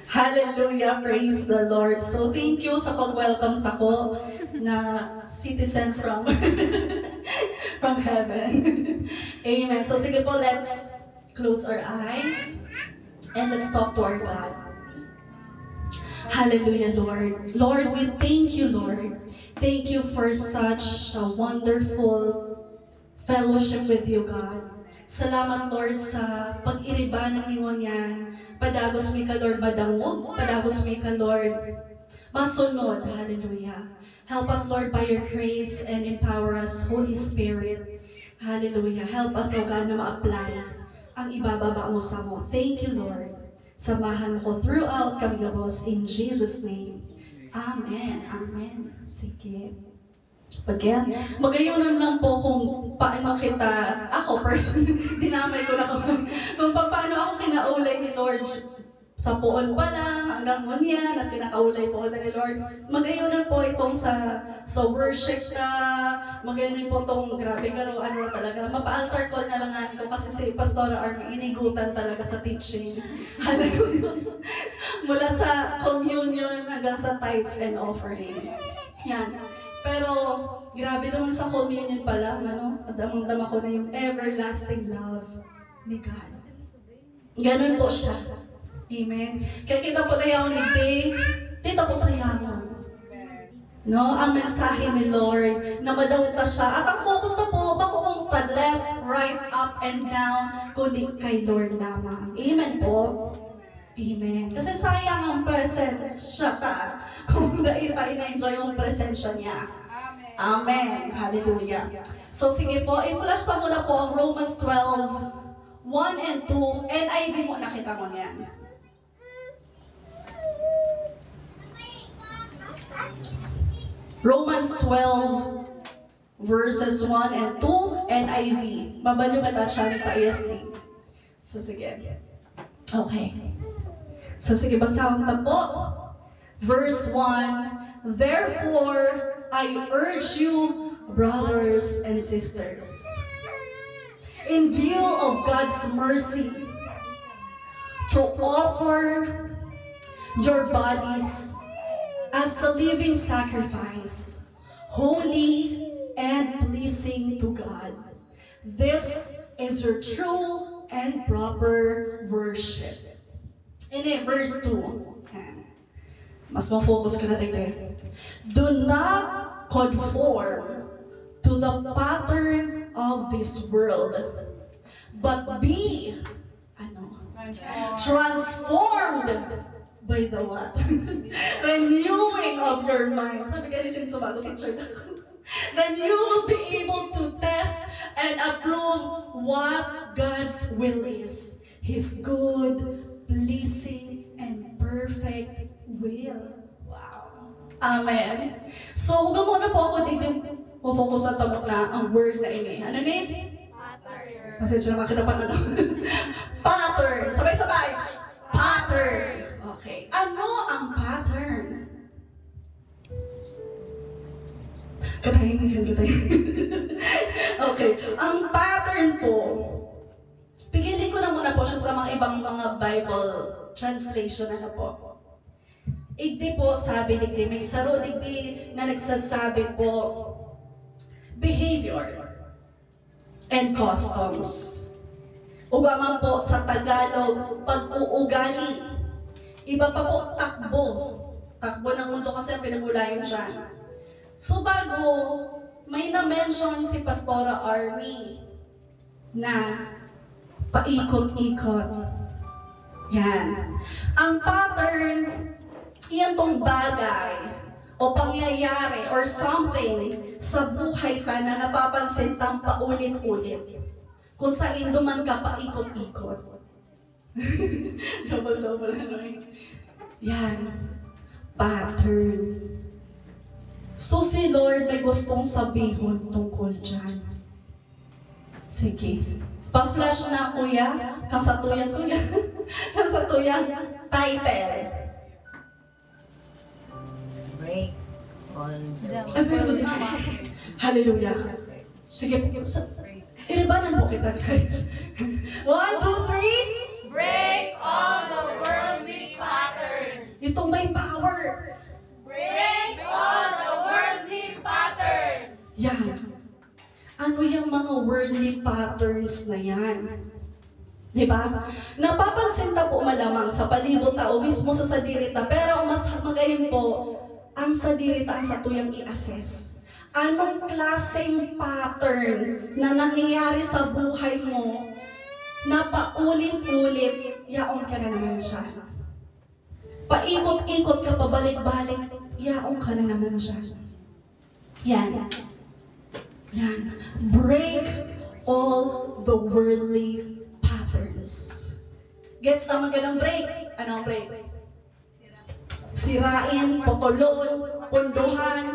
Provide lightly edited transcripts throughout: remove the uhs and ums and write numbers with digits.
Hallelujah, praise the Lord. So thank you sa pag-welcome sa ko na citizen from from heaven. Amen. So sige po, let's close our eyes and let's talk to our God. Hallelujah, Lord. Lord, we thank you, Lord. Thank you for such a wonderful fellowship with you, God. Salamat, Lord, sa pag-iriba ng ingon yan. Padagos mi ka, Lord, madangog. Padagos mi ka, Lord, masunod. Hallelujah. Help us, Lord, by your grace and empower us, Holy Spirit. Hallelujah. Help us, O God, na ma-apply ang ibababa mo sa mo. Thank you, Lord. Samahan mo ko throughout kami gabos in Jesus' name. Amen. Amen. Sige. Again, magayunan lang po kung paano kita, ako personally, dinamay ko na kung paano ako kinaulay ni Lord sa poon pa lang, hanggang ngunyan, at kinakaulay po na ni Lord. Magayunan po itong sa worship na, magayunan po itong grabe karo, ano na talaga, mapa-altar call na lang ko kasi si Pastora Army, inigutan talaga sa teaching. Hallelujah. Mula sa communion hanggang sa tithes and offering. Yan. Pero, grabe naman sa communion pa lang, damang-dama ko na yung everlasting love ni God. Ganun po siya. Amen. Kaya kita po na yung ligday, dito po sa yaman. No, ang mensahe ni Lord, na madawta siya. At ang focus na po, bako kung sa left, right, up, and down, kundi kay Lord lamang. Amen po. Amen. Kasi sayang ang presence siya ta. Kung na-enjoy yung presensya niya. Amen. Hallelujah. So sige po, i-flash na muna po ang Romans 12, 1 and 2. NIV mo, nakita mo niyan. Romans 12, verses 1 and 2, NIV. Babalyo ka siya sa ESV. So sige. Okay. So sige, basahin na po. Verse 1, therefore, I urge you, brothers and sisters, in view of God's mercy, to offer your bodies as a living sacrifice, holy and pleasing to God. This is your true and proper worship. In verse 2, mas ma-focus ka na rin eh. Do not conform to the pattern of this world, but be transformed by the what? Renewing of your mind. Sabi ka rin siya sumagot, teacher na ako. Then you will be able to test and approve what God's will is. His good, pleasing, and perfect will. Wow. Amen. So, huwag muna po ako din focus sa tabok na ang word na ini. Ano ni? Pattern. Pasensya naman kita pa pattern. Sabay-sabay. Pattern. Okay. Ano ang pattern? Katayin. Okay. Ang pattern po, pigilin ko na muna po siya sa mga ibang mga Bible translation. Ano po? Igdi po, sabi digdi, may saro digdi na nagsasabi po, behavior and customs. Ugaman po sa Tagalog, pag-uugali. Iba pa po, takbo. Takbo ng mundo kasi ang pinagulayan dyan. So bago, may na-mention si Pastora Army na paikot-ikot. Yan. Ang pattern, iyan tong bagay o pangyayari or something sa buhay ta na napapansin tang paulit-ulit. Kung saan duman ka paikot-ikot. Double-double ano eh. Yan. Pattern. So si Lord may gustong sabihin tungkol dyan. Sige. Pa-flash na kuya. Kasatuyan kuya. Kasatuyan. Title. Break all the Very good. Hallelujah. Sige po. Iribanan po kita guys. 1, 2, worldly patterns na yan. Diba? Napapansin ta po malamang sa palibot tao mismo sa sadirita, pero mas magayon po, ang sadirita ang sa tuyang i-assess. Anong klaseng pattern na nangyayari sa buhay mo na paulit-ulit, yaon ka na naman siya. Paikot-ikot ka, pabalik-balik, yaon ka na naman siya. Yan. Yan. Break all the worldly patterns. Gets naman ka ng break? Ano ang break? Sirain, potolon, punduhan,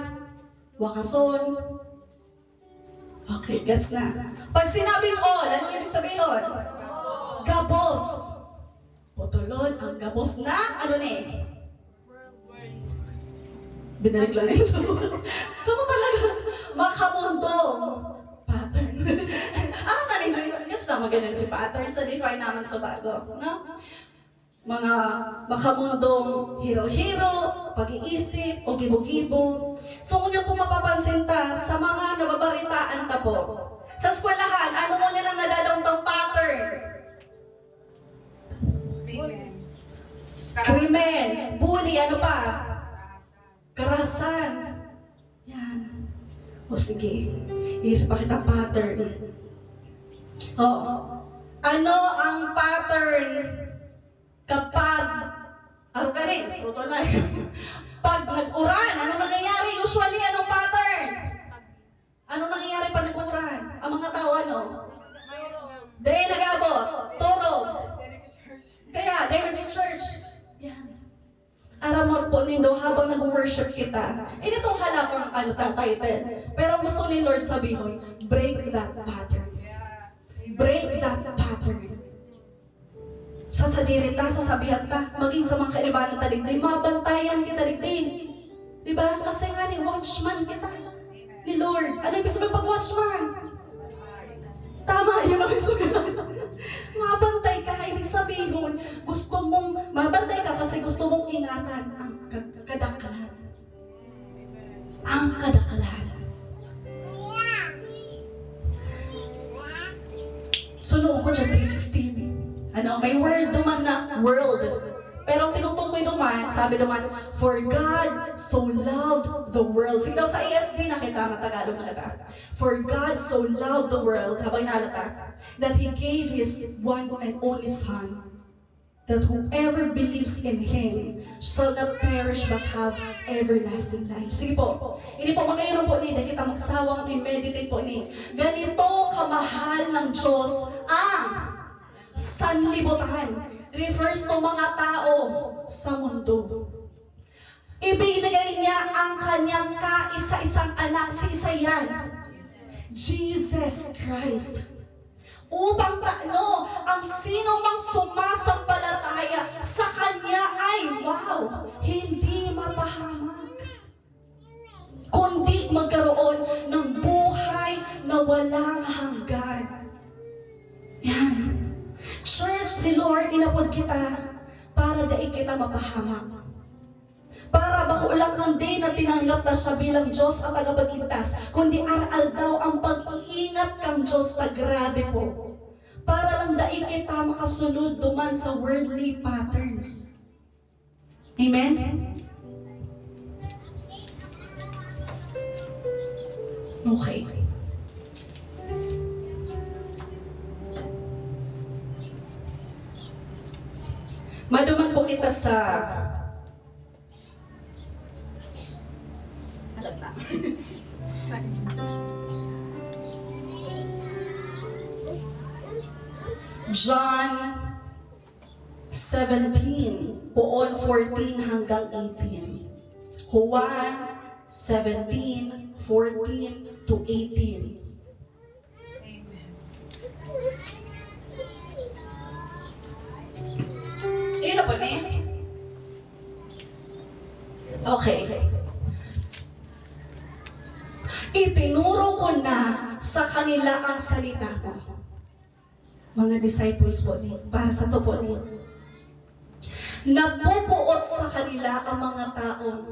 wakason. Okay, gets na. Pag sinabing all, anong ibig sabihin? Gabos. Potolon, ang gabos na, ano na eh? Binalik lang yun. Kamu talaga, makamundong pattern. Ano na rin doon? Gets na magaling si pattern sa define naman sa bago. No? Mga makamundong hero-hero, pag-iisip, o gibo-gibo. So, kung niyo po mapapansin ta, sa mga nababaritaan ta po, sa eskwelahan, ano mo nilang nadadamtang pattern? Krimen, bully, ano pa? Karahasan. Yan. O sige, iisip pa kita pattern. Oo. Ano ang pattern? Kapag, ano ka rin, truto lang. Pag nag-uran, ano nangyayari? Usually, anong pattern? Ano nangyayari pag nag-uran? Ang mga tao, ano? Dahil nag-abot, turog. Kaya, dahil nag-church. Yan. Aramor po nindo habang nag-worship kita. Itong halapang title. Pero gusto ni Lord sabihin, break that pattern. Break that pattern. Sa sadirita, sa sabihan ta, maging sa mga kaibahan na taligday, mabantayan kita ligday. Diba? Kasi nga ni watchman kita. Ni Lord. Ano ibig sabihin pag watchman? Tama, yun ang sabihin. Mabantay ka, ibig sabihin, gusto mong, mabantay ka kasi gusto mong ingatan ang kadaklan. Ang kadaklan. Sunod ko dyan, 3:16. Ano, may word duman na world. Pero ang tinutukoy duman, sabi duman, for God so loved the world. Sige daw sa ESD nakita, matagalog na kita. For God so loved the world, habang nalata, that He gave His one and only Son, that whoever believes in Him shall not perish but have everlasting life. Sige po, hindi po magayon po ni, kita magsawang i-meditate po ni. Ganito kamahal ng Diyos ang sanlibutan. Refers to mga tao sa mundo. Ibinigay niya ang kanyang kaisa-isang anak, si Isayan, Jesus Christ. Upang ang sino mang sumasampalataya sa kanya ay, wow, hindi mapahamak, kundi magkaroon ng buhay na walang hanggan. Yan. Church, si Lord, inapod kita para dahil kita mapahamak. Para bako lang kang day na tinanggap na siya bilang Diyos at tagapagligtas, kundi aral daw ang pag-iingat kang Diyos na grabe po. Para lang dahil kita makasunod duman sa worldly patterns. Amen? Okay. Maduman po kita sa John 17, poon 14 hanggang 18. Juan 17, 14 to 18. Iyon na po ni? Okay. Itinuro ko na sa kanila ang salita ko. Mga disciples po ni, para sa to po ni. Nabubuot sa kanila ang mga taong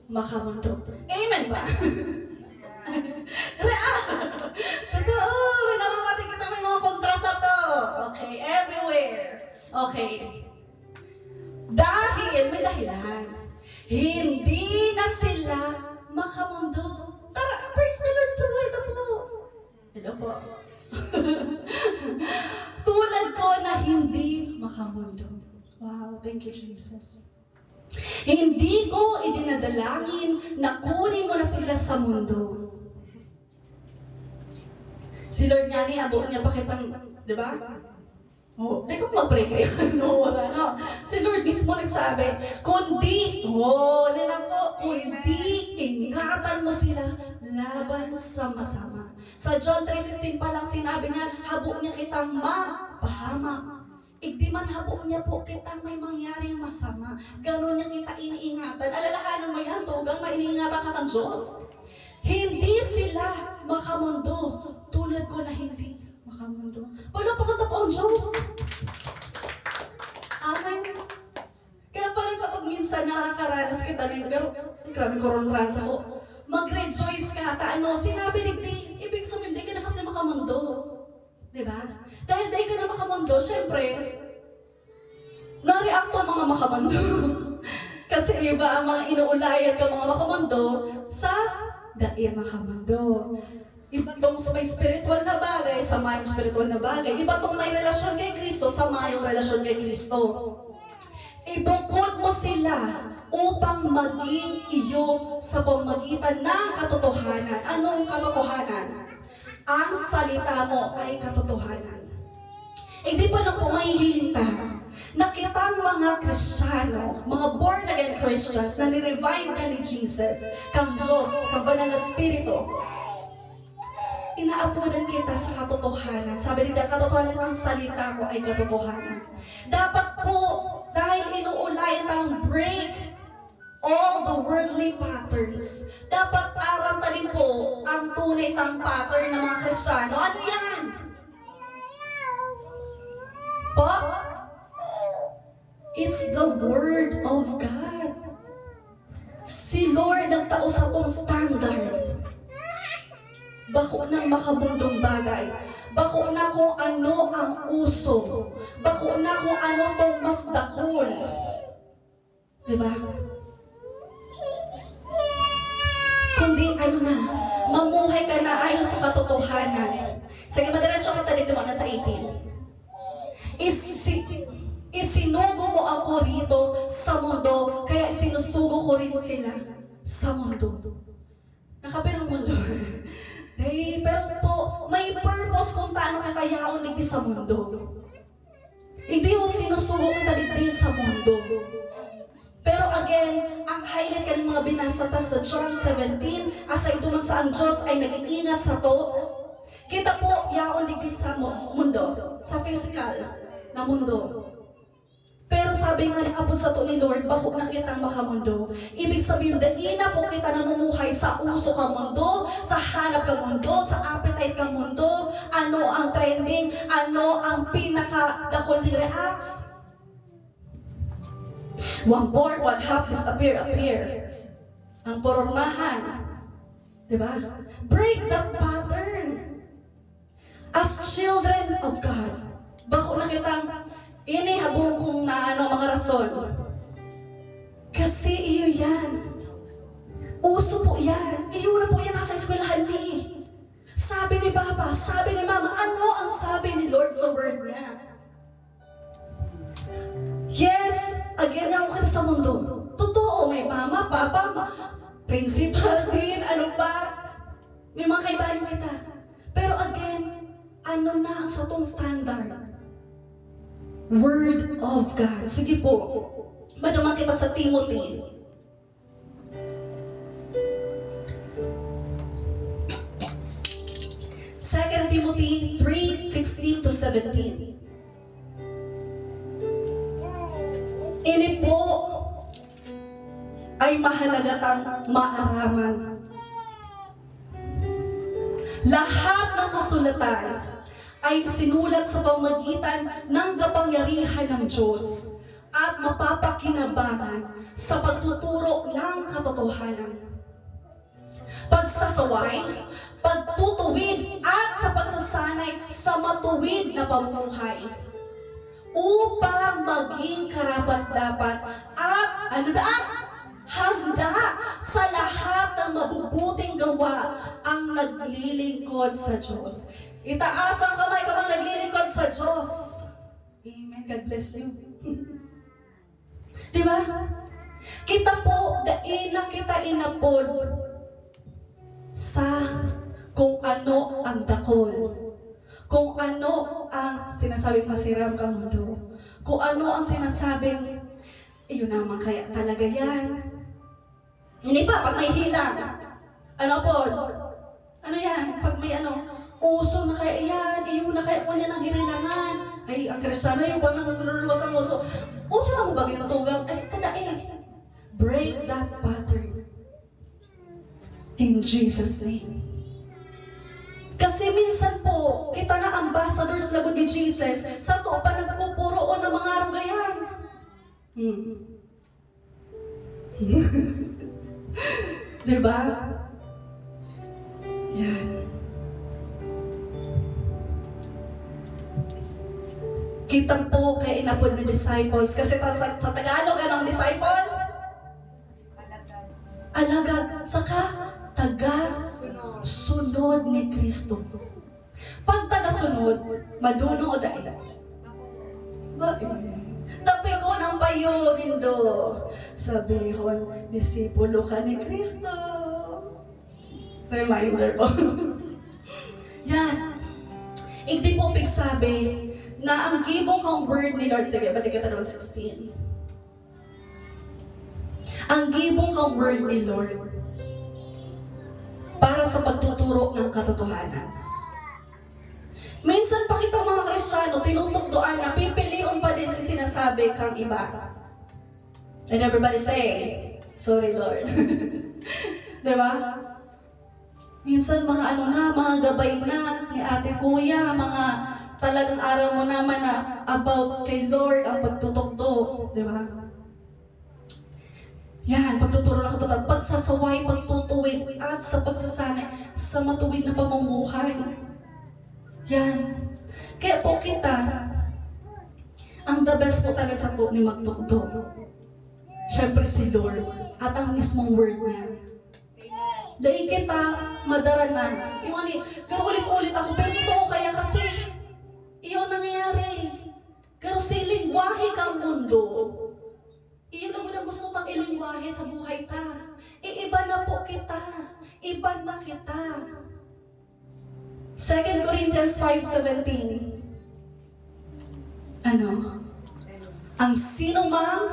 makamundo. Amen ba? Totoo, may namamating Okay. Dahil, may dahilan. Hindi na sila makamundo. Tara, praise the Lord, ito po. Hello po. Tulad ko na hindi makamundo. Wow, thank you, Jesus. Hindi ko idinadalangin na kunin mo na sila sa mundo. Si Lord nga niya, abo niya pakitang, di ba? Oh, di ko mag-pray kayo. No, wala no. Si Lord mismo nagsabi, kundi ingatan mo sila laban sa masama. Sa John 3:16 pa lang sinabi niya, habo niya kitang mapahamak. Di man habo niya po kitang may mangyaring masama. Ganon niya kita iniingatan. Alalahanan mo yan, tugang na iniingatan ka kang Diyos. Hindi sila makamundo, tulad ko na hindi makamundo. Pagpakanta po ang Diyos. Amen. Kaya pala kapag minsan nakakaranas kita ng, pero grabe korontrans ako, mag-rejoice ka, sinabi ni Day, ibig sabihin, di ka na kasi makamundo. Diba? Dahil di ka na makamundo, syempre, na-react ang mga makamundo. Kasi iba ang mga inuulayan ka mga makamundo sa dai makamundo. Iba tong may spiritual na bagay, sama yung spiritual na bagay. Iba tong may relasyon kay Kristo, sama yung relasyon kay Kristo. Ibukod mo sila upang maging iyo sa pamagitan ng katotohanan. Anong katotohanan? Ang salita mo ay katotohanan. Di pa lang po mahihiling tayo. Nakitang mga Kristiyano, mga born-again Christians na ni-revive na ni Jesus, kang Diyos, kang Banal na Espiritu, inaapunan kita sa katotohanan. Sabi nila, katotohanan ang salita ko ay katotohanan. Dapat po, dahil inuulayan tang break all the worldly patterns, dapat arantanin po ang tunay tang pattern ng mga Kristiyano. Ano yan? Po? It's the Word of God. Si Lord ang tao sa tong standard. Bako ng makabundong bagay. Bako na kung ano ang uso. Bako na kung ano tong mas dakol. Diba? Kundi mamuhay ka na ayon sa katotohanan. Sige, madiretso ka dito mo na sa 18. Isinugo mo ako rito sa mundo, kaya sinusugo ko rin sila sa mundo. Nakapirang mundo. Pero po, may purpose kung paano ka tayaon ligdi sa mundo. Hindi mo sinusugo kita ligdi sa mundo. Pero again, ang highlight ka ng mga binasa sa John 17, asay duman sa ang Diyos ay nag-iingat sa to, kita po, yaon ligdi sa mundo, sa physical na mundo. Pero sabi nga apod sa to ni Lord, bako na kitang makamundo. Ibig sabihin, dahil na po kita namumuhay sa uso kang mundo, sa hanap kang mundo, sa appetite kang mundo, ano ang trending, ano ang pinaka-dakol ni reacts. 1/4, 1/2 appear. Ang porormahan. Diba? Break that pattern. As children of God, bako na kitang habong kong mga rason. Kasi iyo yan. Uso po yan. Iyo na po yan nasa eskwelahan ni. Sabi ni Papa, sabi ni Mama, ano ang sabi ni Lord sa word niya? Yes, again ako kita sa mundo. Totoo, may Mama, Papa, principal din, ano pa. May mga kaibahan kita. Pero again, ano na ang satong standard? Word of God. Sige po. Maduman kita sa Timothy. Second Timothy 3:16-17. Ini po ay mahalagatang maaraman. Lahat ng kasulatan ay sinulat sa pamagitan ng kapangyarihan ng Diyos at mapapakinabangan sa pagtuturo ng katotohanan, pagsasaway, pagtutuwid at sa pagsasanay sa matuwid na pamumuhay, upang maging karapat-dapat at handa sa lahat ng mabubuting gawa ang naglilingkod sa Diyos. Itaas ang kamay ka mga naglilingkod sa Diyos. Amen. God bless you. Di ba? Kita po, daila kita inapod sa kung ano ang dakol. Kung ano ang sinasabing masiram ka mundo. Kung ano ang sinasabing, yun naman kaya talaga yan. Hindi pa, pag may hilang. Ano po? Ano yan? Pag may uso na kaya yan, iyo na kaya mo niya ng hirilangan. Ay, ang Kristiyano, yung bang nangululuwas ang uso. Uso na mo ba gintugang? Ay, break that pattern. In Jesus' name. Kasi minsan po, kita na ambassadors lago ni Jesus, sa to pa nagpupuro ng mga arugayan. Diba? Yan. Kita po kay inapod na disciples. Kasi sa Tagalog, anong disciple? Alagad. Saka, taga-sunod ni Kristo. Pag taga-sunod, madunod ay. Tapi ko ng bayo nindo. Sabihon, disipulo ka ni Kristo. Reminder po. Yan. Igdi po pigsabi na ang gibo kang word ni Lord. Sige, balik ka 16. Ang gibo kang word ni Lord para sa pagtuturo ng katotohanan. Minsan pa kita mga Kristiyano, tinutugduan na pipilion pa din si sinasabi kang iba. And everybody say, sorry Lord. Diba? Minsan mga mga gabay na ni ate kuya, mga talagang araw mo naman na about kay Lord ang pagtutugdo. Diba? Yan, pagtuturo ng katotohanan, pagsasaway, pagtutuwid, at sa pagsasanay sa matuwid na pamumuhay. Yan. Kaya po kita, ang the best po talaga sa to ni magtukdo. Siyempre si Lord at ang mismong word niya. Dahil kita madaranan. Yung pero ulit-ulit ako, pero totoo kaya kasi iyon nangyayari. Pero si lingwahe kang mundo. Iyon ang gusto tang ilingwahe sa buhay ta. Iba na po kita. Iba na kita. 2 Corinthians 5:17. Ang sino mang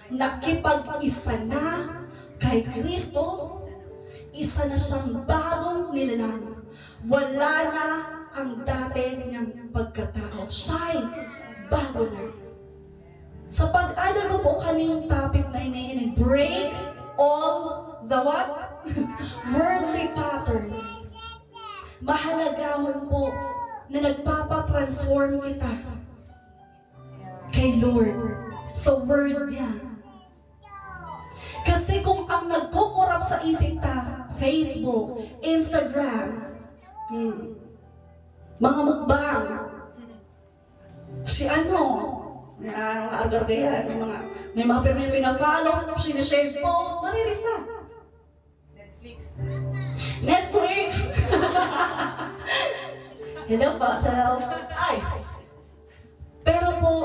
nakipag-isa na kay Kristo, isa na siyang bagong nilalang. Wala na ang dati niyang pagkatao. Siya'y bago na. Sa pag-aral ko po kaning topic na ini break all the what? Worldly patterns. Mahalagahon po na nagpapatransform kita kay Lord sa word niya. Kasi kung ang nagkukurap sa isip ta, Facebook, Instagram, mga mukbang, mga argar kaya, may mga pero may pina-follow, sinishare post, maririsa. Netflix! Hello po, self. Ay! Pero po,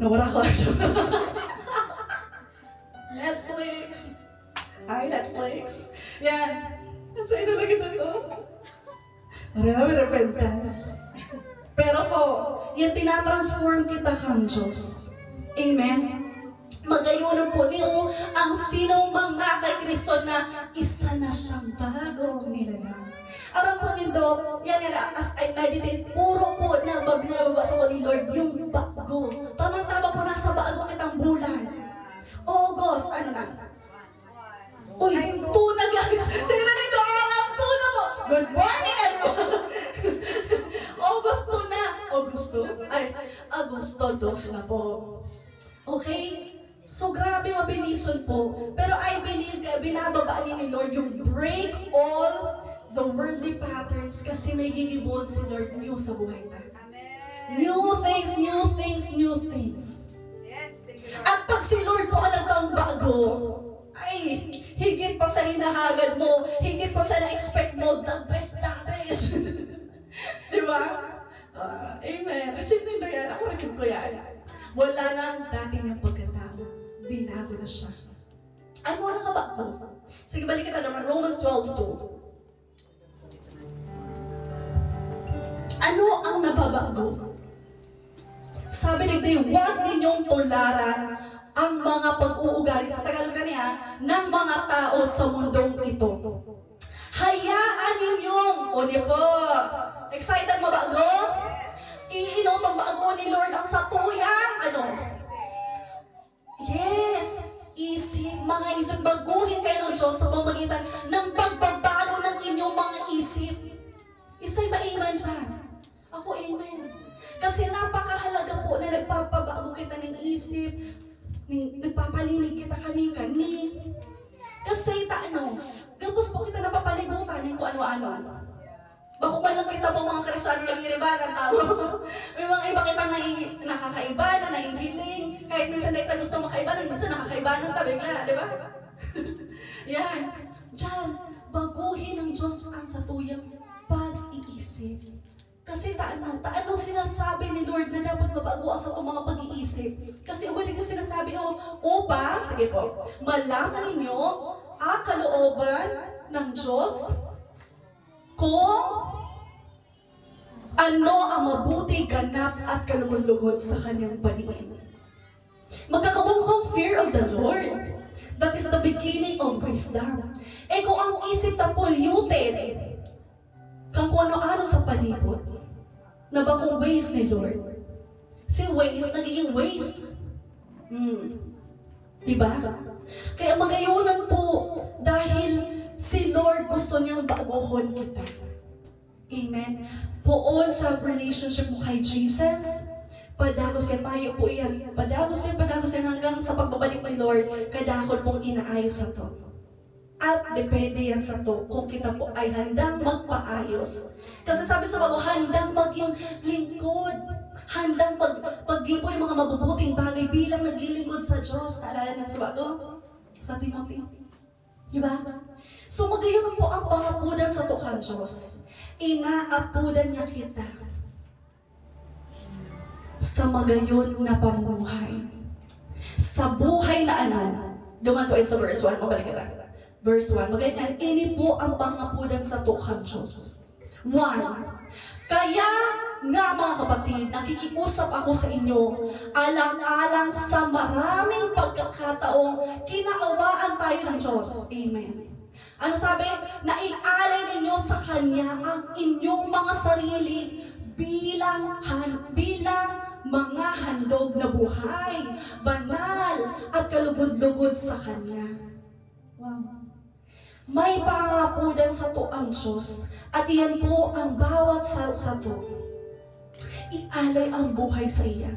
nawala ko Netflix! Ay, Netflix! Yan! Sa'yo na lagi na ko. Marami repentance. Pero po, yan tinatransform kita kang Diyos. Amen? Magayunan po niyo ang sinong mang na kay Kristo na isa na siyang bagong nilalang. Aram po nindo, yan as I meditate, puro po na bababa sa Holy Lord yung bago. Tamang-tama po nasa bago kitang bulan. August, Uy, tuna guys! Tingnan nito, araw, tuna po! Good morning everyone! August tuna! Agosto 2 na po. Okay? So grabe mabilison po. Pero I believe kaya binababa ni Lord yung break all the worldly patterns kasi may gigibon si Lord niyo sa buhay na. New things, new things, new things. At pag si Lord po ang nagtaong bago, ay, higit pa sa hinahagad mo, higit pa sa na-expect mo, the best, the best. Di ba? Amen. Receive din ba yan? Ako receive ko yan. Wala nang dati niyang pagkatao. Binago na siya. Ano ang nakabago? Sige, balik kita naman. Romans 12:2. Ano ang nababago? Sabi ni Day, huwag ninyong tularan ang mga pag-uugali, sa Tagalog na niya, ng mga tao sa mundong ito. Hayaan ninyong, o di po, excited mabago? Iinotong bago ni Lord ang satuyang, ano? Yes, mga isip, baguhin kayo ng Diyos sa pamamagitan ng pagbabago ng inyong mga isip. Isa'y ba-amen dyan? Ako, amen. Kasi napakahalaga po na nagpapabago kita ng isip, nagpapalinig kita kani-kani. Kasi gabos po kita napapalibutan ng kung ano-ano. Bako ba lang kita po mga Kristyano nag-iribanan tao? May mga iba kitang nakakaibanan, nahihiling. Kahit minsan na kita gusto makaibanan, minsan nakakaibanan ta bigla, di ba? Yan. Diyan, baguhin ng Diyos ang satuyang pag-iisip. Kasi taano sinasabi ni Lord na dapat mabago ang sa itong mga pag-iisip. Kasi ugaling na sinasabi, upang, sige po, malaman ninyo ang kalooban ng Diyos kung ano ang mabuti, ganap at kalugod-lugod sa kanyang paniin. Magkakabungkang fear of the Lord. That is the beginning of wisdom. Kung ang isip na polluted, kung ano-ano sa palibot, na ba kung ways ni Lord? Si waste, nagiging waste. Diba? Kaya magayunan po, dahil si Lord gusto niyang baguhon kita. Amen? Poon sa relationship mo kay Jesus, padagos yan tayo po yan. Padagos yan hanggang sa pagbabalik ni Lord, kadakot pong inaayos sa to. At depende yan sa to kung kita po ay handang magpaayos. Kasi sabi sa bago, handang maging lingkod. Handang mag-ipon ng mga mabubuting bagay bilang naglilingkod sa Diyos. Naalala niyo sa bago? Sa Timothy. Diba? So magayon po ang pangapudan sa tukang Diyos. Inaapudan niya kita sa magayon na pamumuhay. Sa buhay na duman po sa verse 1, mabalik kita. Verse 1, magayon, ini po ang pangapudan sa tukang Diyos. 1, kaya nga mga kapatid, nakikiusap ako sa inyo, alang-alang sa maraming pagkakataong kinaawaan tayo ng Diyos. Amen. Ano sabi? Naialay ninyo sa Kanya ang inyong mga sarili bilang mga handog na buhay, banal at kalugod-lugod sa Kanya. Wow. May pangapudan sa to ang Diyos at iyan po ang bawat sa to. Ialay ang buhay sa iya,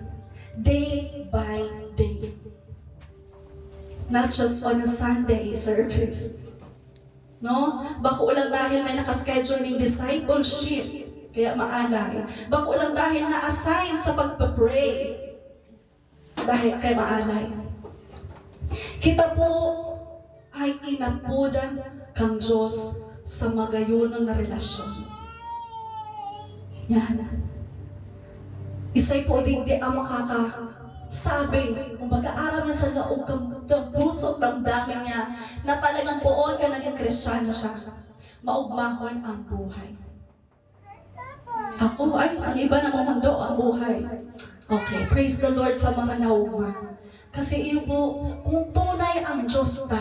day by day. Not just on a Sunday service. No? Bako lang dahil may nakaschedule ng discipleship, kaya maalay. Bako lang dahil na-assign sa pagpa-pray, dahil kaya maalay. Kita po ay inapudan kang Diyos sa magayunon na relasyon. Yan. Isa'y po digdi ang makakasabi, kung mag-aaral niya sa loob ng puso, damdamin niya, na talagang poon ka naging Kristyano siya. Maugmahon ang buhay. Ako ay, ang iba ng mundo ang buhay. Okay, praise the Lord sa mga naugma. Kasi iyo po, kung tunay ang Diyos ta,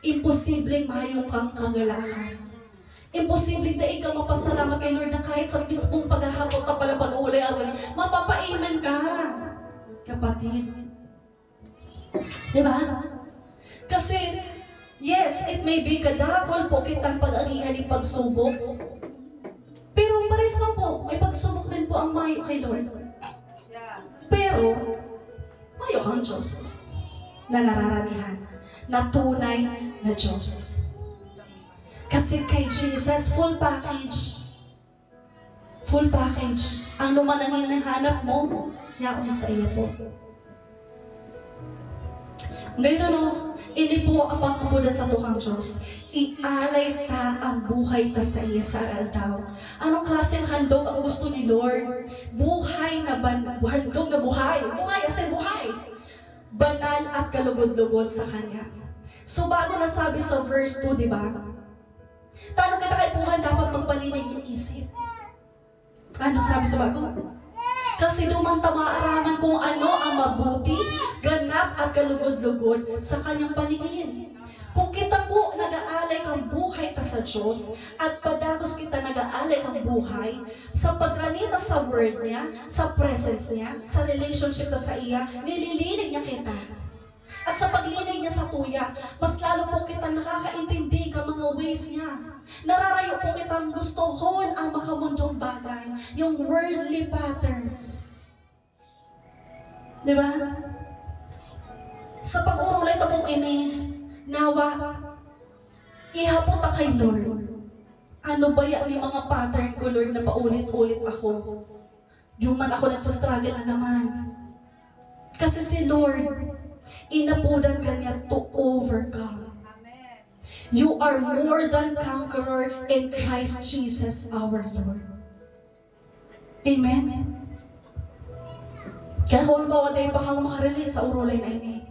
imposibleng mayong kang kangalakan. Imposibleng na ikaw mapasalamat kay Lord na kahit sa mismong paghahapot na pala pag-uulay mapapa-amen ka, kapatid. Diba? Kasi, yes, it may be kadakol po kitang pag-agihan ng pagsubok. Pero pares mo po, may pagsubok din po ang mayo kay Lord. Pero, mayo kang Diyos na nararanihan, na tunay na Diyos. Kasi kay Jesus, full package. Full package. Ano man ang hinahanap mo, yaon sa iyo po. Ngayon ini po ang pangkabudan sa tukang Diyos. Ialay ta ang buhay ta sa iya sa aldaw. Anong klaseng handog ang gusto ni Lord? Buhay na handog na buhay. Buhay as in buhay. Banal at kalugod-lugod sa Kanya. So bago nasabi sa verse 2, di ba? Tanong kita kay buhay, dapat magpalinig yung isip. Ano sabi sa bago? Kasi dumang tamaaraman kung ano ang mabuti, ganap at kalugod-lugod sa kanyang paningin. Kung kita po nag-aalay kang buhay ta sa Diyos at padagos kita nag-aalay kang buhay sa pagranita sa word niya, sa presence niya, sa relationship ta sa iya, nililinig niya kita. At sa paglinig niya sa tuya, mas lalo po kita nakakaintindi ka mga ways niya. Nararayo po kitang gustohon ang makamundong bagay, yung worldly patterns. Diba? Sa pag-urulay ito pong ini, nawa, ihapot ta kay Lord. Ano ba yan yung mga pattern ko, Lord, na paulit-ulit ako? Yung man ako nagsastruggle na naman. Kasi si Lord, inapudan ka niya to overcome. You are more than conqueror in Christ Jesus our Lord. Amen? Kaya kung bawa dahil pa kang makarelate sa urulay na ini,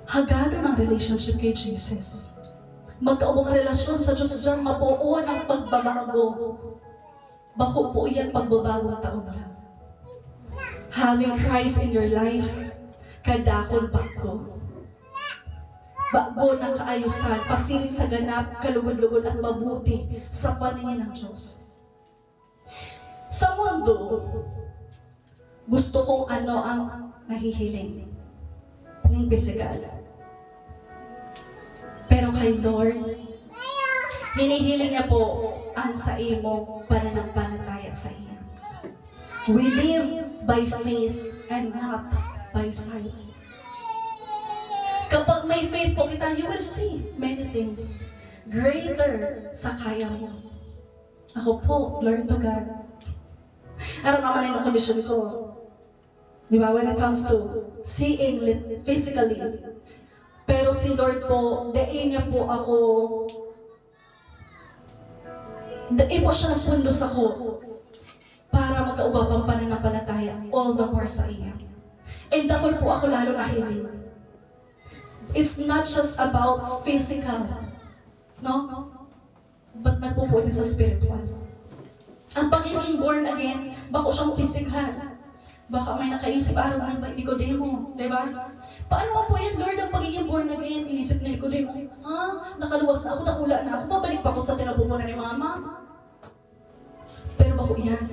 hagado ng relationship kay Jesus. Magkaubong relasyon sa Diyos dyan, mapuo ng pagbabago. Bako po yan pagbabagong taon lang. Having Christ in your life, kadakon bago. Bago na kaayusan, pasiring sa ganap, kalugod-lugod at mabuti sa paningin ng Diyos. Sa mundo, gusto kong ano ang nahihiling ng physical. Pero kay Lord, hinihiling niya po ang sa imo pananampalataya sa iya. We live by faith and not by sight. Kapag may faith po kita, you will see many things greater sa kaya mo. Ako po, glory to God. Araw naman yung kondisyon ko. Di ba? When it comes to seeing physically. Pero si Lord po, dain niya po ako, dain po siya nagpundos ako para magkaubab ang pananampalataya all the more sa iya. And dahil po ako lalo nahiling. It's not just about physical, no? But nagpupo din sa spiritual. Ang pagiging born again, bako siyang physical. Baka may nakaisip araw ng Nicodemo, di ba? Paano nga po yan, Lord, ang pagiging born again? Inisip ni Nicodemo, ha? Nakaluwas na ako, nakula na ako, babalik pa ako sa sinapupunan ni Mama. Pero bako yan,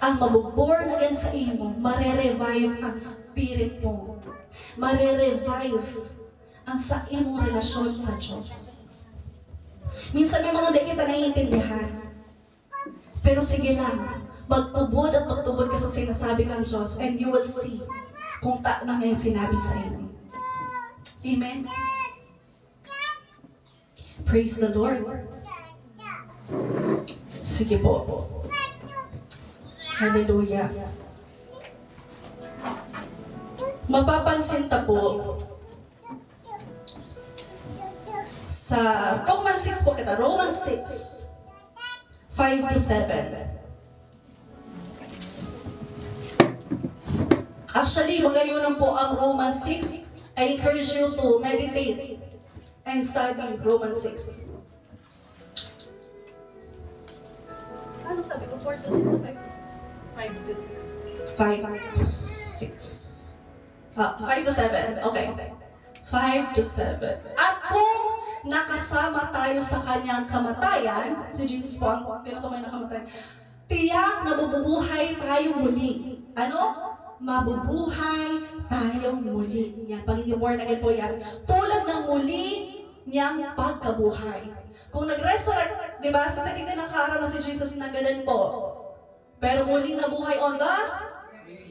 ang mabuborn again sa imo, mare-revive ang spirit mo. Mare-revive ang sa imong relasyon sa Diyos. Minsan may mga di kita naiintindihan. Pero sige lang, magtubod at magtubod ka sa sinasabi ng Diyos and you will see kung taano niya yung sinabi sa iyo. Amen? Praise the Lord. Sige po. Hallelujah. Mapapansin ta po sa Romans 6 po kita. Romans 6, 5 to 7. Actually, magayon po ang Romans 6. I encourage you to meditate and study Romans 6. Ano sabi ko? 4 to 6 o 5 to 6? 5 to 6. 5 to 7. Okay. 5 to 7. At kung nakasama tayo sa kanyang kamatayan, si Jesus po, pinatong kayo na kamatayan, tiyak na mabubuhay tayo muli. Ano? Mabubuhay tayo muli. Yan, pagiging born again po yan. Tulad ng muli niyang pagkabuhay. Kung nag-resurrect, di ba, sa sakitin ng kaaraw na si Jesus na ganun po. Pero muling nabuhay on the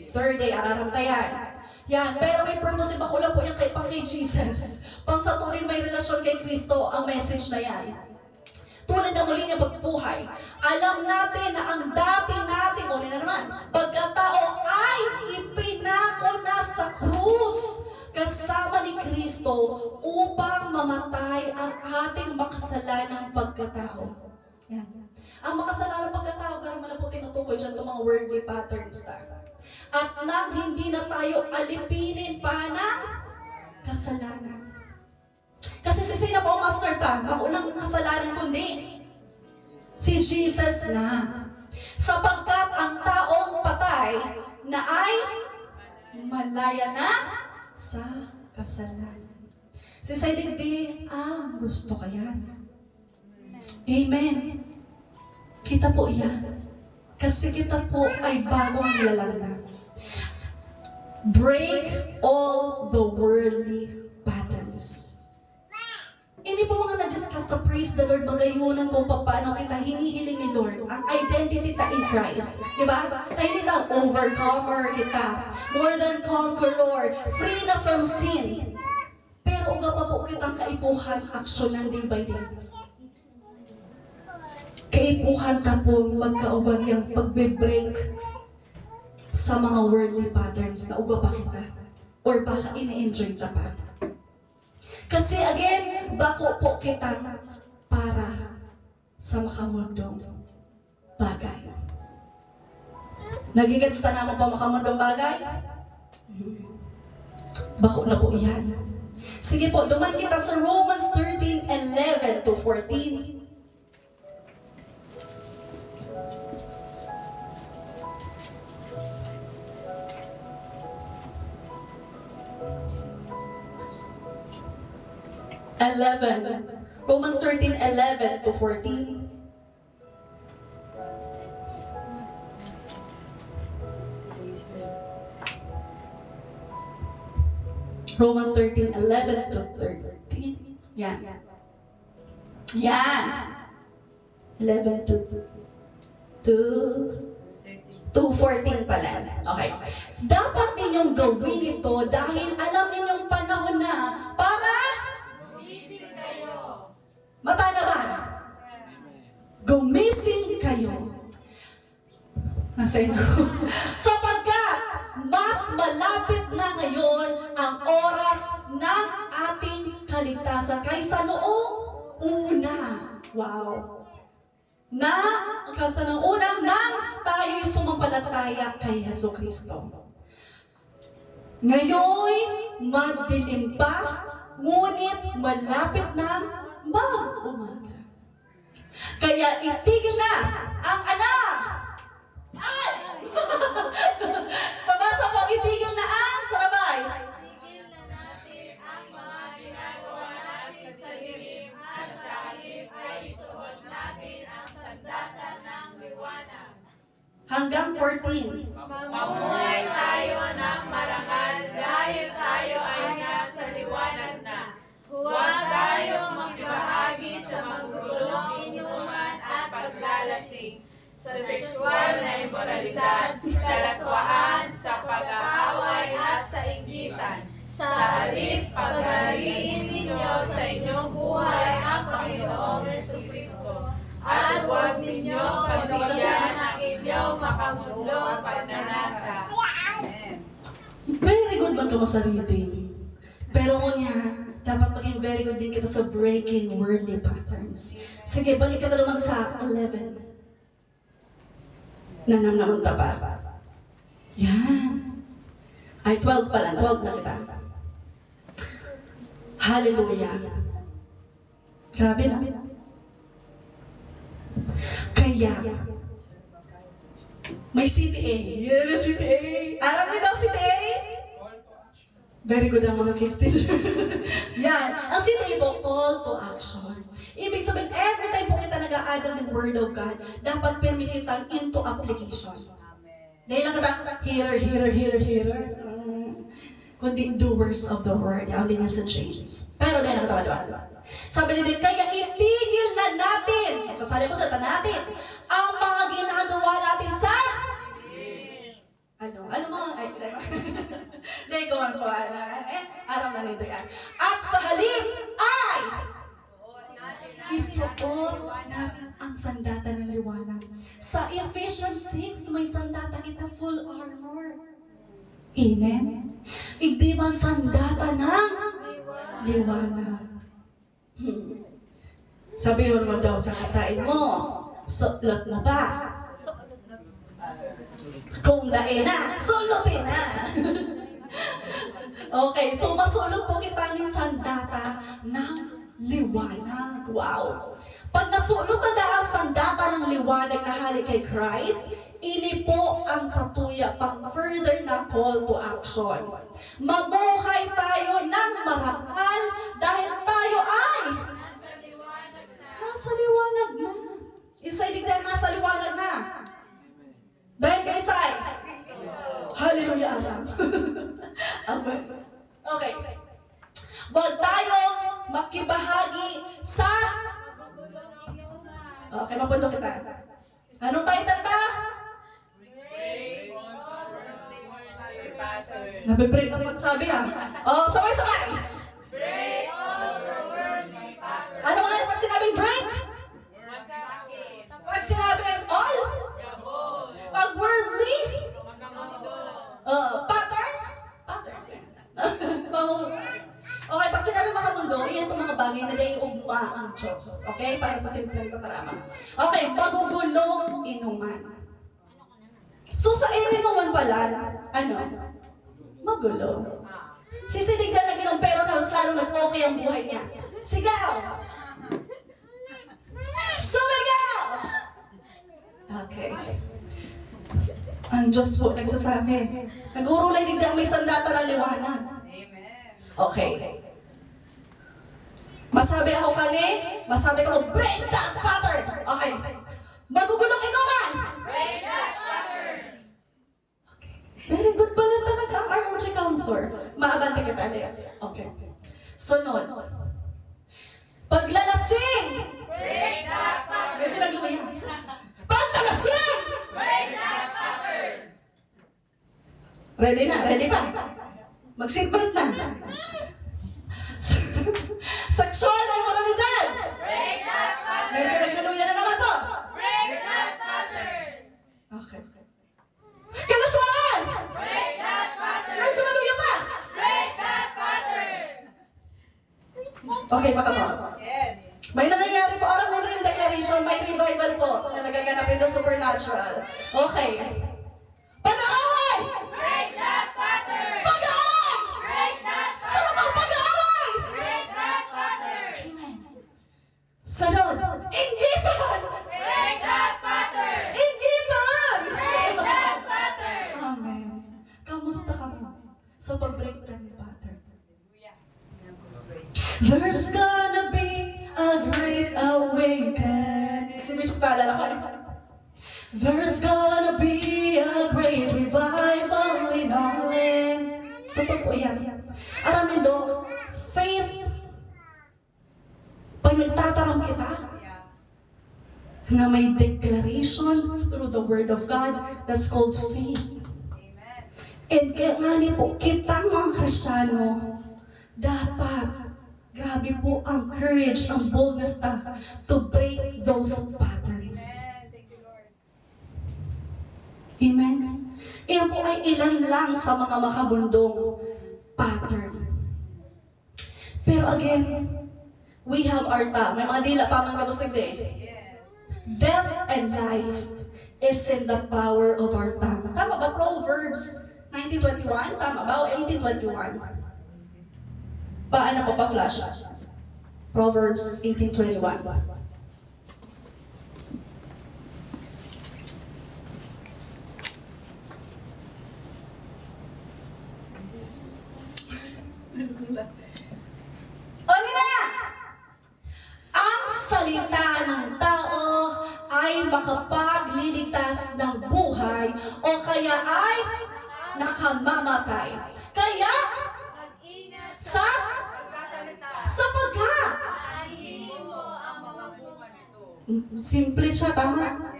third day, araramtayan. Yan, pero may purpose iba ko lang po yung pang kay Jesus. Pang sa tuloy may relasyon kay Kristo, ang message na yan. tulad ng muli niyang pagbuhay. Alam natin na ang dati natin, o na naman, pagkatao ay ipinako na sa krus kasama ni Kristo upang mamatay ang ating makasalanang pagkatao. Yan. Ang makasalanang pagkatao, pero malapot tinutukoy dyan itong mga worldly patterns na. At nang hindi na tayo alipinin pa ng kasalanan. Kasi si sino po, Master Ta? Maunang kasalanan kundi si Jesus na. Sapagkat ang taong patay na ay malaya na sa kasalanan. Si Sayyidin, gusto ka yan. Amen. Kita po yan. Kasi kita po ay bagong nilalang na. Break all the worldly patterns. Hindi po mga na-discuss na praise the Lord, magayunan kung paano kita hinihiling ni Lord ang identity ta in Christ. Diba? Na hindi na overcomer kita, more than conqueror, free na from sin. Pero uga pa po kitang kaipuhan, action ng day by day. Kaipuhan ta po magkaubang yung pagbe-break sa mga worldly patterns na uga pa kita. Or baka ine-enjoy ta pa. Kasi again, bako po kita para sa makamundong bagay. Nagigets ta naman pa makamundong bagay? Bako na po iyan. Sige po, duman kita sa Romans 13:11 to 14. Romans 13:11 to 14. Romans 13:11 to 13. Yan. Yan. 11 to 14 pala. Okay. Dapat ninyong gawin ito dahil alam ninyong panahon na para mata na ba? Gumising kayo. Nasa inyo. Sapagkat mas malapit na ngayon ang oras ng ating kaligtasan kaysa noong una. Wow. Kaysa noong una nang tayo'y sumampalataya kay Jesucristo. Ngayon, madilim pa, ngunit malapit ng mag-umaga. Kaya itigil na ang anak. Ay! Pabasa po, itigil na ang sarabay. Itigil na natin ang mga ginagawa natin sa dilim at sa halip ay isuot natin ang sandata ng liwanag. Hanggang 14. Mamuhay tayo ng marangal dahil tayo ay nasa liwanag na. Huwag tayong makibahagi sa magulong inuman at paglalasing, sa sexual na immoralidad, kalaswaan, sa pag-aaway at sa inggitan. Sa halip, paghariin ninyo sa inyong buhay ang Panginoong Jesucristo. At huwag ninyong pagbigyan ang inyong makamudlong pagnanasa. Very good man ka mo sa reading. Pero ngunyan, dapat maging very good din kita sa breaking worldly patterns. Sige, balik ka na naman sa 11. Nanam ta pa. Yan. Ay, 12 pala. 12 na kita. Hallelujah. Grabe na. Kaya, may CTA. Yan, may CTA. Alam niyo daw CTA? Very good ang mga kids teacher. Yan. Ang CTA po, call to action. Ibig sabihin, every time po kita nag-a-add ng Word of God, dapat permititang into application. Dahil lang kita, hearer. Kundi doers of the Word. Yan din yan sa James. Pero dahil nakatawa, diba? Sabi nila, kaya itigil na natin, kasali ko sa natin, ang mga ginagawa natin sa ano mga, dahil ko man po, araw na nito yan. At sa halip ay, isuot natin ang sandata ng liwanag. Sa Ephesians 6, may sandata kita full armor. Amen? Igdiman sandata ng liwanag. Sabihin mo daw sa katain mo, suklot mo ba? Kung dae na, sulutin na. Okay, so masulot po kita ng sandata ng liwanag. Wow! Pag nasulot na ang sandata ng liwanag na halik kay Christ, ini po ang satuya pang further na call to action. Mamuhay tayo ng marangal dahil tayo ay nasa liwanag na. Isa'y digdan nasa liwanag na. Dahil kay Isay. Hallelujah, Aram. Amen. Okay. Huwag tayo makibahagi sa... Okay, mapundo kita. Anong title ta? Nabibreak ang magsabi ha. Oh, sabay-sabay. Ano mga pag sinabing break? Pag sinabing all? Pag worldly? Patterns? Patterns. Okay, pag sinabi mga mundo, iyan itong mga bagay na dahil ugma ang Diyos. Okay? Para sa simpleng patarama. Okay, magugulong inuman. So sa inuman pala, ano? Magulo. Sisiligdan na ginong pero tapos lalo nag-okay ang buhay niya. Sigaw! Sumigaw! Okay. Ang Diyos po nagsasabi. Nag-urulay digdang may sandata ng liwanag. Okay. Masabi ako kani, masabi ko, break that pattern! Okay. Magugulong inuman! Break that pattern! Okay. Very good pala talaga ang RMG counselor. Maabante kita niya. Okay. Sunod. Paglalasing! Break that pattern! Medyo nagluya. Paglalasing! Break that pattern! Ready na? Ready pa? Mag-seatbelt na. Sexual ang moralidad! Break that pattern! Medyo nagluya na naman to. Break that pattern! Okay. Kalaswangan! Break that pattern! Medyo naluya pa. Break that pattern! Okay, baka po. Yes! May nangyayari po, alam nila yung declaration, may revival po na nagaganap in the supernatural. Okay. Pag-aaway! Break that pattern! Pag-aaway! Break that Sarap pattern! ang pag-aaway! Break that pattern! Amen. Salon, inggitan! Break that pattern! Inggitan! Break that pattern! Amen. Kamusta ka mo sa pag-break ng pattern? There's gonna be a great awakening. Si Bishop naalala ko. There's gonna be a great revival in our land. Totoo po yan. Aramin do, faith. Pag nagtatarong kita, na may declaration through the Word of God, that's called faith. And kaya nga po, kitang mga Kristiyano, dapat, grabe po ang courage, ang boldness to break those patterns. Amen? Iyan po ay ilan lang sa mga makabundong pattern. Pero again, we have our time. May mga dila pa man kabusig din. Death and life is in the power of our tongue. Tama ba? Proverbs 19:21? Tama ba? O 18:21? Paano po pa-flash? Proverbs 18:21. Ano na? Ang salita ng tao ay makapagliligtas ng buhay o kaya ay nakamamatay. Kaya Mag-ingat sa pagkasalita. sapagkat Aanihin mo ang mga bunga nito. simple siya, tama.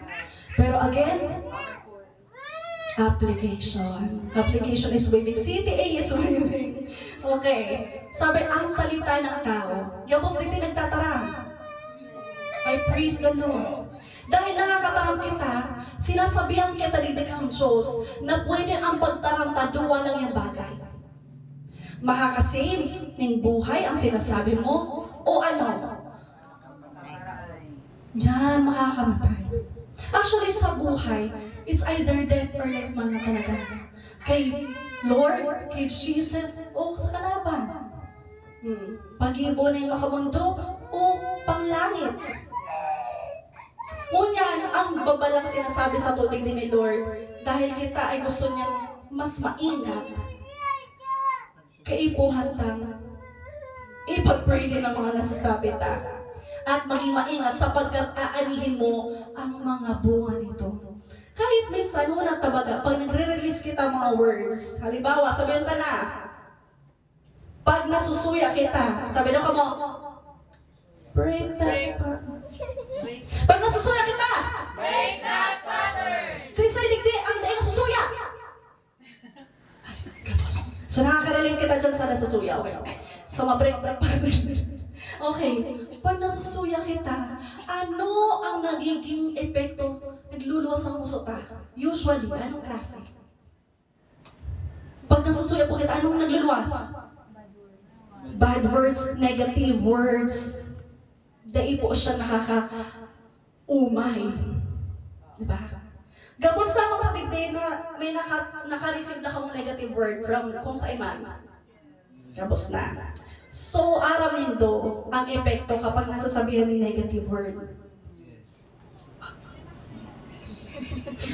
Pero again, application. Application is waving. CTA is waving. Okay. Sabi, ang salita ng tao. Yapos dito nagtatarang. I praise the Lord. Dahil nakakatarang kita, sinasabihan kita ni Dekang Diyos na pwede ang pagtaranta duwa lang yung bagay. Makakasave ng buhay ang sinasabi mo o ano? Yan, makakamatay. Actually, sa buhay, it's either death or life man na talaga. Kay Lord, kay Jesus, o sa kalaban. Pag-ibo na yung makamundo o panglangit. Ngunyan, ang babalang sinasabi sa tutig ni Lord, dahil kita ay gusto niyang mas maingat, kaipuhan tang ipag-pray din ang mga nasasabi ta, at maging maingat sapagkat aanihin mo ang mga bunga nito. Kahit minsan, wala tabaga, pag nagre-release kita mga words, halimbawa, sabihin ta na, pag nasusuya kita, sabi na ka mo, break that pattern. Pag nasusuya kita, Break that pattern! sisay digdi ang daing nasusuya. So nakaka-relate kita dyan sa nasusuya, okay? So ma-break that pattern. Okay, pag nasusuya kita, ano ang nagiging epekto? Nagluluwas ang puso ta. Usually, anong klase? Pag nasusuya po kita, anong nagluluwas? Bad words, negative words. Dahil po siya nakaka-umay. Diba? Gabos na ako pagdigday na may naka-receive na akong negative word from kung saan man. Gabos na. So, aramin do ang epekto kapag nasasabihan ng negative word.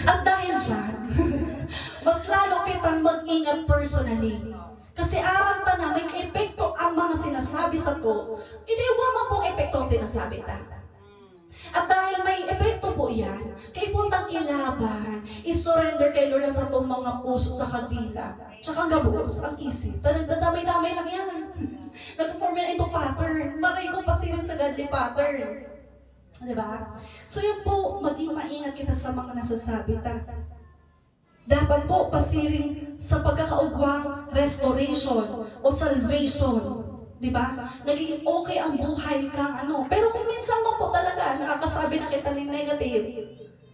At dahil dyan, mas lalo kitang mag-ingat personally. Kasi aram ta na may epekto ang mga sinasabi sa to, iniwa mo pong epekto ang sinasabi ta. At dahil may epekto po yan, kay puntang ilaban, isurrender kay Lord sa itong mga puso sa kadila. Tsaka ang gabos, ang isip. Dadamay-damay lang yan. Nag-form yan ito pattern. Maray ko pasirin sa godly pattern. Diba? So yan po, maging maingat kita sa mga nasasabi ta. Dapat po pasiring sa pagkakaugwang restoration o salvation. Diba? Naging okay ang buhay kang ano. Pero kung minsan mo po talaga nakakasabi na kita ng negative,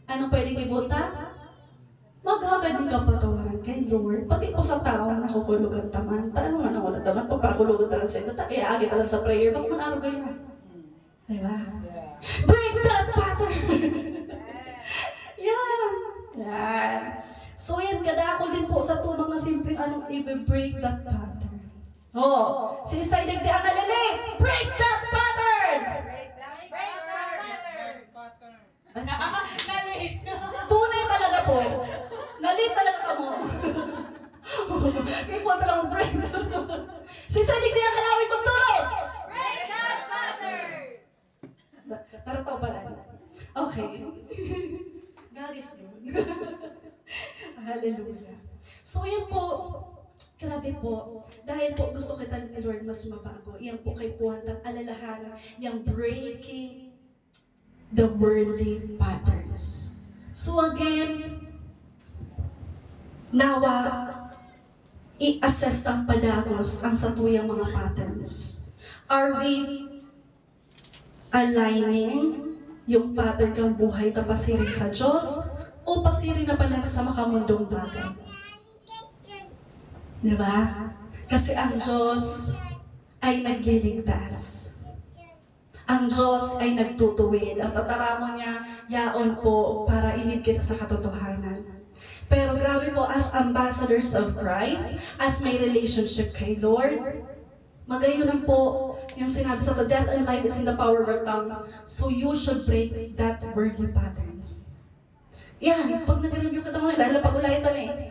ano pwedeng ibunta? Maghagad ng kapatawaran kay Lord. Pati po sa tao na nakukulugan taman. Ano nga na taman? Pagpakulugan talang sa ito. Agi talang sa prayer. Baka manalo ba yan? Diba? Break that pattern! Yan! Yan! So yan, kadakol din po sa ito mga simpleng anong i-break that pattern. Oh, sinisay digdi ang nalali! Break that pattern! Break that pattern! Tunay talaga po. Nalit talaga ka mo. Kaya po talaga mo break. Sinisay digdi ang kalawin kong tulog! Break that pattern! Tarataw pala. Okay. God is good. Hallelujah. So yan po, grabe po. Dahil po gusto kita ni Lord mas mabago. Yan po kay Puhan ng alalahanan. Yung breaking the worldly patterns. So again, nawa, i-assess ang padagos ang satuyang mga patterns. Are we aligning yung pattern kang buhay na pasirin sa Diyos o pasirin na pala sa makamundong bagay? Diba? Kasi ang Diyos ay nagliligtas. Ang Diyos ay nagtutuwid. Ang tataramo niya, yaon po para ilid kita sa katotohanan. Pero grabe po, as ambassadors of Christ, as may relationship kay Lord, magayon po yung sinabi sa to, death and life is in the power of our tongue. So you should break that worldly patterns. Yan, pag nag-review ka tayo, dahil pag ulay ito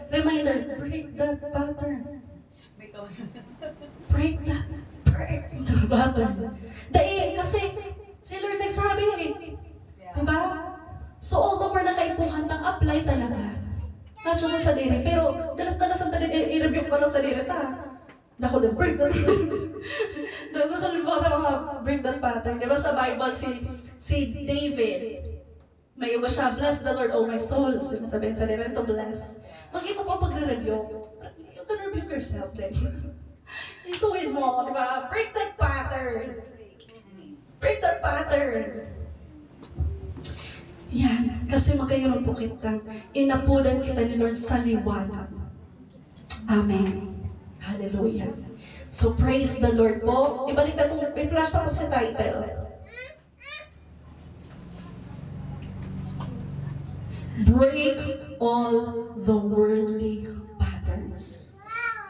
reminder, break that pattern. Break that pattern. Dahil, kasi, si Lord nagsabi diba? So all the more na kaipuhan tang apply talaga. Not just sa sarili, pero dalas-dalas ang i-review ko lang sa sarili ta. Dako lang, break that pattern. Nakakalimutan mga break that pattern. Diba sa Bible, si David, may iba siya, bless the Lord, oh my soul. Sinasabihin sa nila, ito bless. Mag-iba pa pagre-review. You can review yourself then. Ituwin mo, di ba? Break that pattern. Break that pattern. Yan, kasi magkaroon po kitang inapunan kita ni Lord sa liwanag. Amen. Hallelujah. So praise the Lord po. Ibalik na itong, may flash na po sa title. Break all the worldly patterns.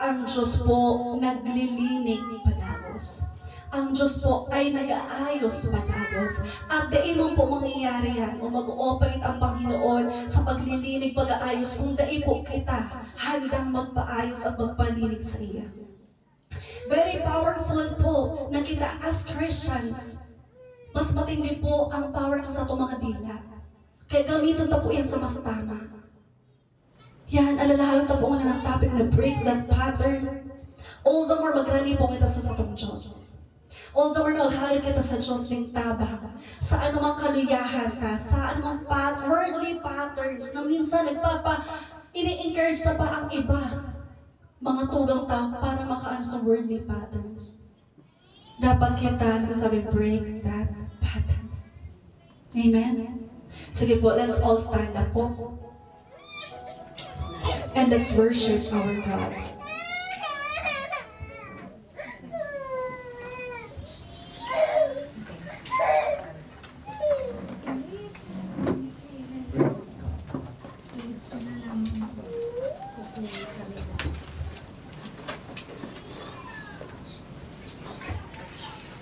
Ang Diyos po naglilinig padagos. Ang Diyos po ay nag-aayos padagos. At dahil mo po mangyayari yan o mag-ooperate ang Panginoon sa paglilinig, pag-aayos, kung dahil po kita handang magpaayos at magpalinig sa iya. Very powerful po na kita as Christians. Mas matindi po ang power ka sa itong mga dila. Kaya gamitin ta po yan sa mas tama. Yan, alalahanin ta po nga ng topic na break that pattern. All the more magrani po kita sa satong Diyos. All the more maghayag kita sa Diyos ng tabang. Sa anumang kaluyahan ta, sa anumang worldly patterns na minsan ini-encourage na pa ang iba. Mga tugang tao para makaano sa worldly patterns. Dapat kita nagsasabi, break that pattern. Amen? Sige po, let's all stand up po. And let's worship our God.